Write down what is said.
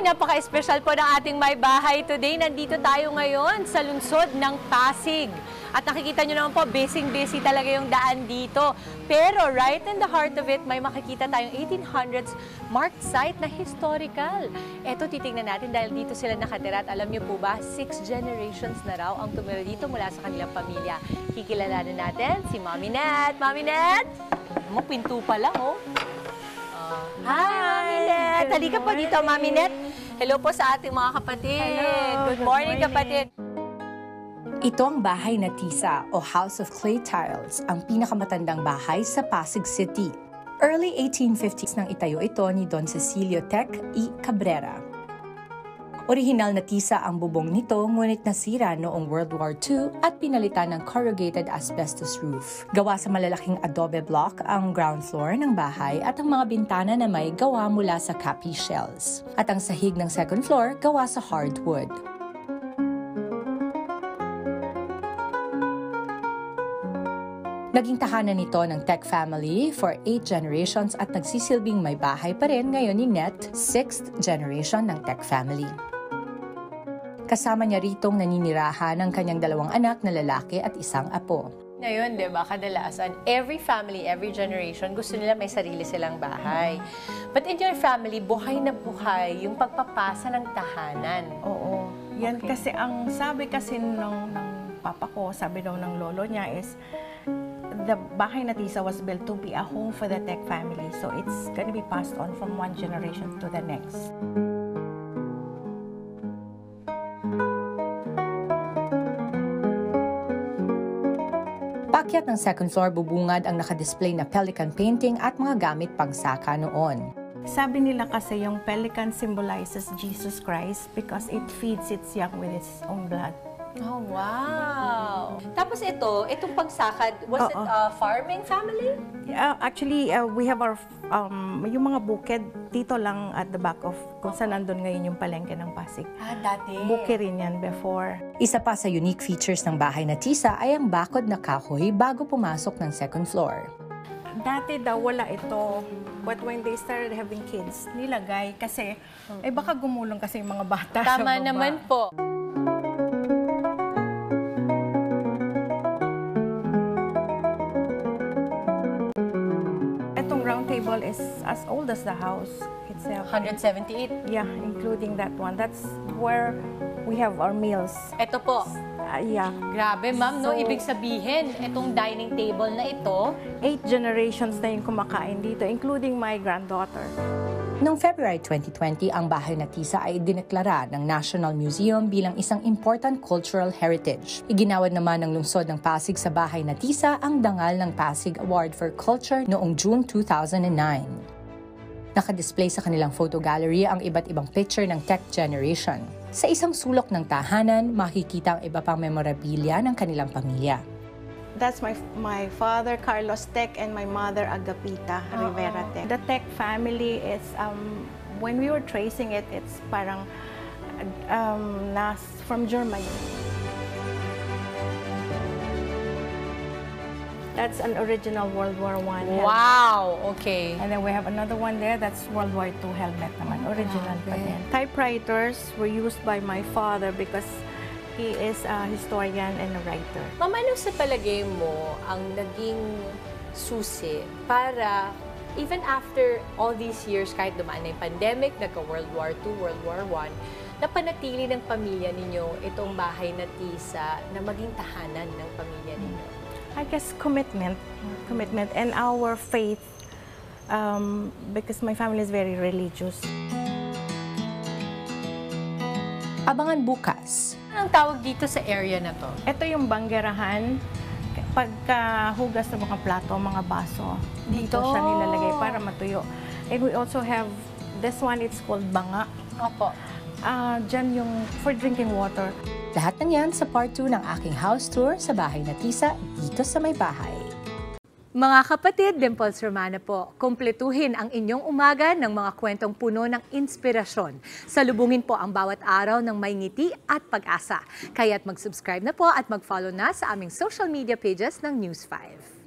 napaka-espesyal po ng ating may bahay today. Nandito tayo ngayon sa lungsod ng Pasig. At nakikita nyo naman po, busy talaga yung daan dito. Pero right in the heart of it, may makikita tayong 1800s marked site na historical. Eto, titingnan natin dahil dito sila nakatira. At alam nyo po ba, 6 generations na raw ang tumira dito mula sa kanilang pamilya. Kikilalanin natin si Mami Net. Mami Net! Mo, pinto pa lang, oh. Hi, Mami Net! Halika po dito, Mami Net. Hello po sa ating mga kapatid. Hello, Good morning, kapatid. Ito ang bahay na Tisa o House of Clay Tiles, ang pinakamatandang bahay sa Pasig City. Early 1850s nang itayo ito ni Don Cecilio Tec y Cabrera. Orihinal na tisa ang bubong nito, ngunit nasira noong World War II at pinalitan ng corrugated asbestos roof. Gawa sa malalaking adobe block ang ground floor ng bahay at ang mga bintana na may gawa mula sa cappy shells. At ang sahig ng second floor gawa sa hardwood. Naging tahanan nito ng Tec family for 8 generations at nagsisilbing may bahay pa rin ngayon ni Net, 6th generation ng Tec family. Kasama niya ritong naninirahan ng kanyang 2 anak na lalaki at 1 apo. Ngayon, di ba, kadalasan, every family, every generation, gusto nila may sarili silang bahay. But in your family, buhay na buhay yung pagpapasa ng tahanan. Oo. Yan okay. Kasi ang sabi kasi ng papa ko, sabi daw ng lolo niya is, the bahay na Tisa was built to be a home for the Tec family. So it's gonna be passed on from one generation to the next. Paakyat ng second floor, bubungad ang nakadisplay na pelican painting at mga gamit pangsaka noon. Sabi nila kasi yung pelican symbolizes Jesus Christ because it feeds its young with its own blood. Oh, wow! Tapos itong pangsakad, was it a farming family? Actually, we have our, yung mga bukid dito lang at the back of kung saan nandun ngayon yung palengke ng Pasig. Ah, dati. Bukid rin yan before. Isa pa sa unique features ng bahay na Tisa ay ang bakod na kahoy bago pumasok ng second floor. Dati daw wala ito, but when they started having kids, nilagay kasi, baka gumulong kasi yung mga bata sa baba. Tama naman po. Table is as old as the house itself. 178? Yeah, including that one. That's where we have our meals. Ito po. Yeah. Grabe, ma'am, no? Ibig sabihin, itong dining table na ito, 8 generations na yung kumakain dito, including my granddaughter. Noong February 2020, ang bahay na Tisa ay dineklara ng National Museum bilang isang important cultural heritage. Iginawad naman ng lungsod ng Pasig sa bahay na Tisa ang dangal ng Pasig Award for Culture noong June 2009. Nakadisplay sa kanilang photo gallery ang iba't ibang picture ng Tec generation. Sa isang sulok ng tahanan, makikita ang iba pang memorabilia ng kanilang pamilya. That's my father, Carlos Tec, and my mother, Agapita Rivera Tec. The Tec family is, when we were tracing it, it's parang from Germany. That's an original World War I helmet. Wow! Okay. And then we have another one there, that's World War II helmet naman. Original pa din. Typewriters were used by my father because he is a historian and a writer. Ma'am, ano sa palagay mo ang naging susi para even after all these years, kahit dumaan na yung pandemic, nagka-World War II, World War I, napanatili ng pamilya ninyo itong bahay na Tisa na maging tahanan ng pamilya ninyo? I guess commitment and our faith because my family is very religious. Abangan bukas. Anong tawag dito sa area na to? Ito yung banggerahan. Pagkahugas ng mga plato, mga baso, dito siya nilalagay para matuyo. And we also have, this one, it's called banga. Opo. Diyan yung for drinking water. Lahat ng yan sa part 2 ng aking house tour sa bahay na Tisa dito sa may bahay. Mga kapatid, Dimples Romana po, kumpletuhin ang inyong umaga ng mga kwentong puno ng inspirasyon. Salubungin po ang bawat araw ng may ngiti at pag-asa. Kaya't mag-subscribe na po at mag-follow na sa aming social media pages ng News 5.